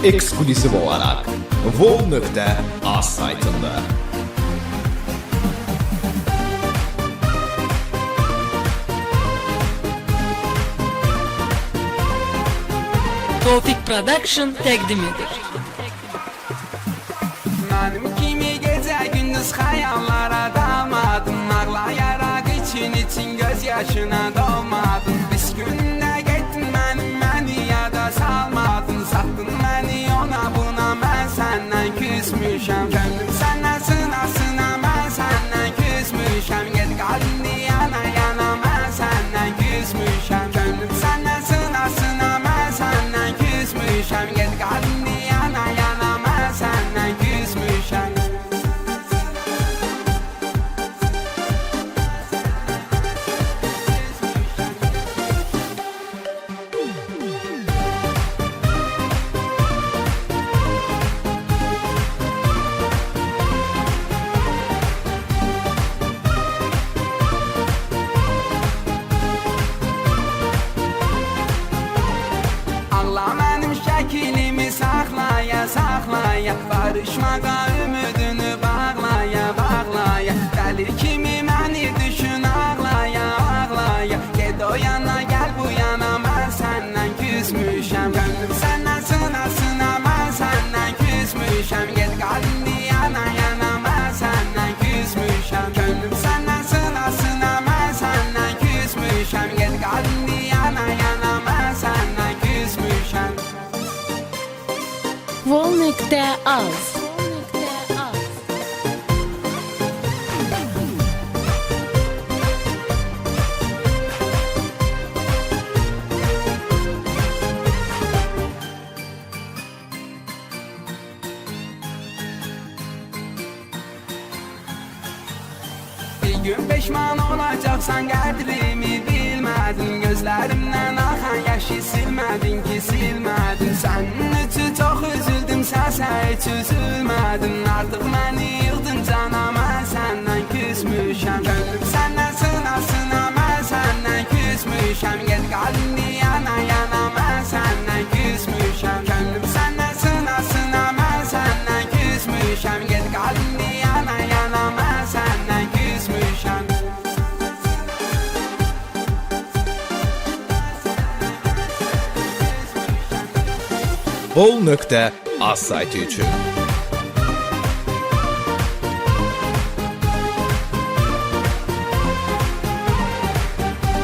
ekskluziv olarak vol.az saytında. Tofik Production təqdim edir. Mənim kimi gecə gündüz xəyallara dalmadım, ağlayarak için göz yaşına dolmadım. Biz gündə getdin məni yada salmadın, satdın məni ona buna, mən səndən küsmüşəm. Gönlüm səndən sına mən səndən küsmüşəm. Get qalbini yana yana, mən səndən küsmüşəm. Gönlüm səndən sına mən səndən küsmüşəm. Get qalbini yana yana, mən səndən küsmüşəm. Allah mənim şəklimi saxlaya, barışmağa ümidini bağlaya. Dəli kimi məni düşün ağlaya. Get o yana, gəl bu yana, mən səndən küsmüşəm. Gönlüm səndən sına, mən səndən küsmüşəm. Get qalbini yana yana, mən səndən küsmüşəm. Gönlüm səndən sına, mən səndən küsmüşəm. Get qalbini yana yana, mən səndən küsmüşəm. Vol.az Bir gün peşman olacaksan qədrimi bilmədin, gözlərimdən axan yaşı silmədin ki, silmədin. Sənin üçün çox üzüldüm, səsə heç üzülmədin. Artıq məni yıldın cana, mən səndən küsmüşəm. Gönlüm səndən sına, mən səndən küsmüşəm. Get qalbini yana yana, mən səndən küsmüşəm. Gönlüm səndən sına, mən səndən küsmüşəm. Get qalbini yana yana, mən səndən küsmüşəm. Vol.az saytı üçün